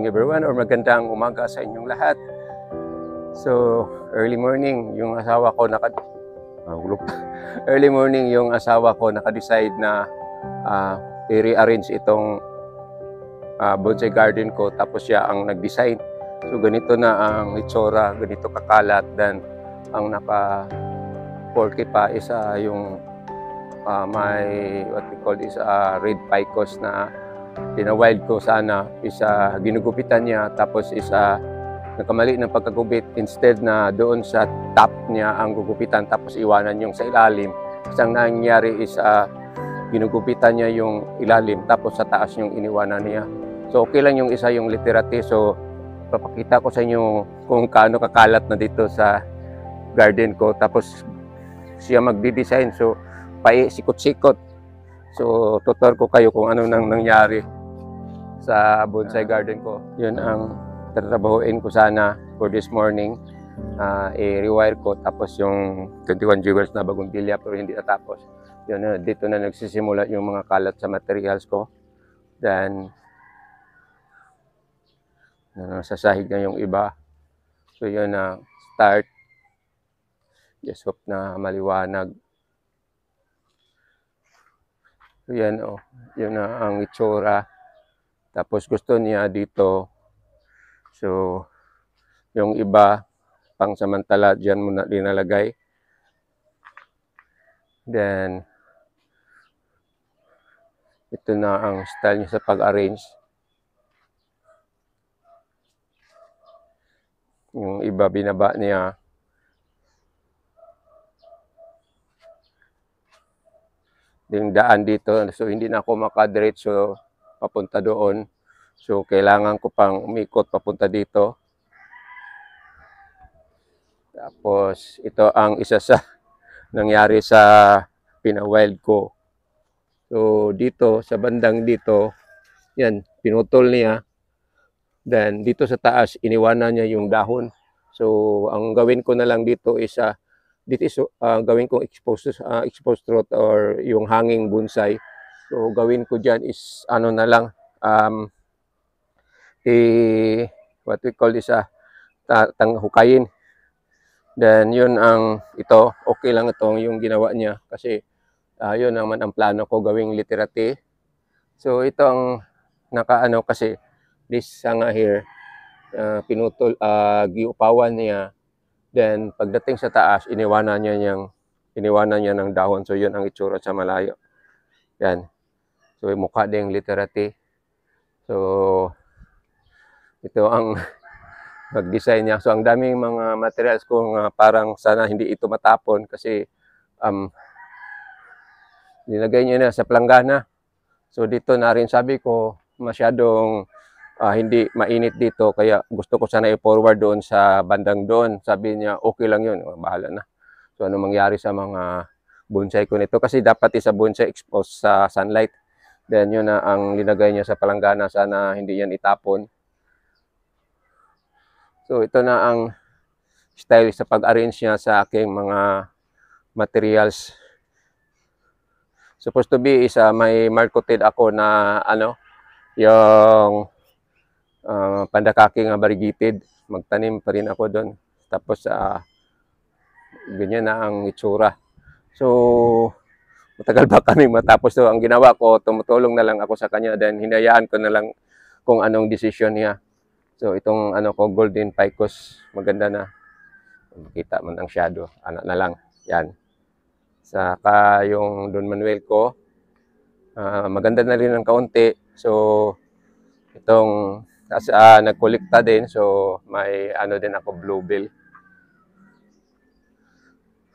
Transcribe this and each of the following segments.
morning everyone, or magandang umaga sa inyong lahat. So, early morning yung asawa ko early morning yung asawa ko naka-decide na i-rearrange itong bonsai garden ko, tapos siya ang nag-design. So ganito na ang itsura, ganito kakalat, then ang naka-porky pa isa yung may what we call is red ficus na pina-wild ko sana, isa ginugupitan niya, tapos isa nagkamali ng pagkagupit, instead na doon sa top niya ang gugupitan tapos iwanan yung sa ilalim. Isang nangyari is ginugupitan niya yung ilalim tapos sa taas yung iniwanan niya. So okay lang yung isa yung literate. So papakita ko sa inyo kung kaano kakalat na dito sa garden ko, tapos siya magdi-design, so sikot-sikot. So tutor ko kayo kung ano nang nangyari sa bonsai garden ko. Yun ang tatrabahuin ko sana for this morning. I-rewire ko, tapos yung 21 jewels na bagong bilya pero hindi natapos. Yun, dito na nagsisimula yung mga kalat sa materials ko. Then sasahig na yung iba. So yun na start. Just hope na maliwanag. So yan yun na ang itsura. Tapos gusto niya dito. So yung iba pang samantala diyan muna dinalagay. Then ito na ang style niya sa pag-arrange. Yung iba binaba niya. Yung daan dito, so hindi na ako makadiretso papunta doon. So kailangan ko pang umikot papunta dito. Tapos ito ang isa sa nangyari sa pina-wild ko. So dito sa bandang dito, yan, pinutol niya. Then dito sa taas iniwanan niya yung dahon. So ang gawin ko na lang dito is gawin kong exposed root or yung hanging bonsai. So gawin ko diyan is ano na lang, what we call this, hukayin. Then yun ang ito, okay lang itong yung ginawa niya kasi yun naman ang plano ko, gawing literate. So ito ang nakaano kasi this sanga here, pinutol, giupawan niya. Then pagdating sa taas, iniwanan niya ng dahon. So yun ang itsura sa malayo. Yan. So mukha ding literate. So ito ang mag-design niya. So ang daming mga materials kung parang sana hindi ito matapon kasi nilagay niya na sa planggana. So dito na rin sabi ko masyadong hindi mainit dito, kaya gusto ko sana i-forward doon sa bandang doon. Sabi niya okay lang yun, bahala na. So ano mangyari sa mga bonsai ko nito, kasi dapat isa bonsai exposed sa sunlight. Then yun na ang linagay niya sa palanggana, sana hindi yan itapon. So ito na ang style sa pag-arrange niya sa aking mga materials. Supposed to be is may mark-coated ako na yung pandakaki nga variegated. Magtanim pa rin ako doon. Tapos ganyan na ang itsura. So matagal ba kami matapos? So ang ginawa ko, tumutulong na lang ako sa kanya, then hinayaan ko na lang kung anong decision niya. So itong golden ficus, maganda na. Makita man ang shadow, na lang. Yan. Saka yung Don Manuel ko, maganda na rin ng kaunti. So itong nagkolekta din, so may din ako bluebill.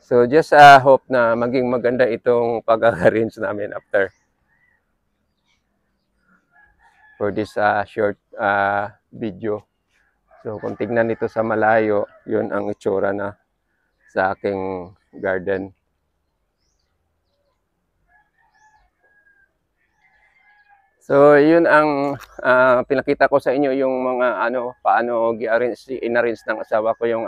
So just hope na maging maganda itong pag-arrange namin after for this short video. So kung tignan nito sa malayo, yun ang itsura na sa aking garden. So yun ang pinakita ko sa inyo, yung mga paano in-arrange ng asawa ko yung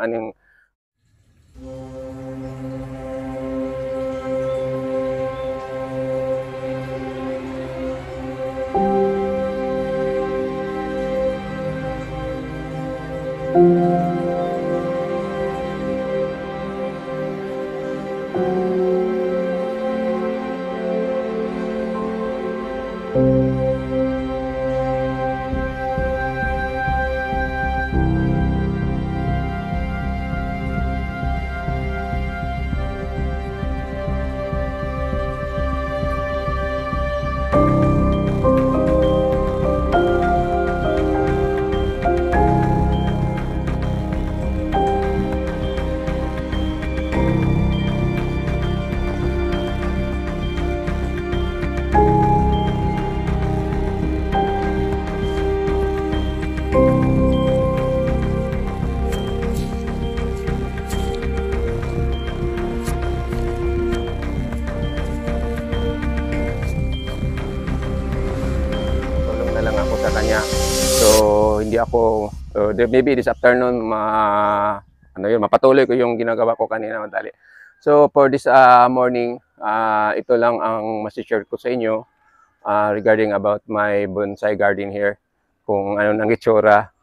ako, maybe this afternoon, mapatuloy ko yung ginagawa ko kanina madali. So for this morning, ito lang ang masishare ko sa inyo regarding about my bonsai garden here, kung ano nang itsura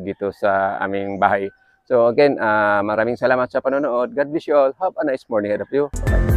dito sa aming bahay. So again, maraming salamat sa panonood. God bless you all. Have a nice morning ahead of you. Bye.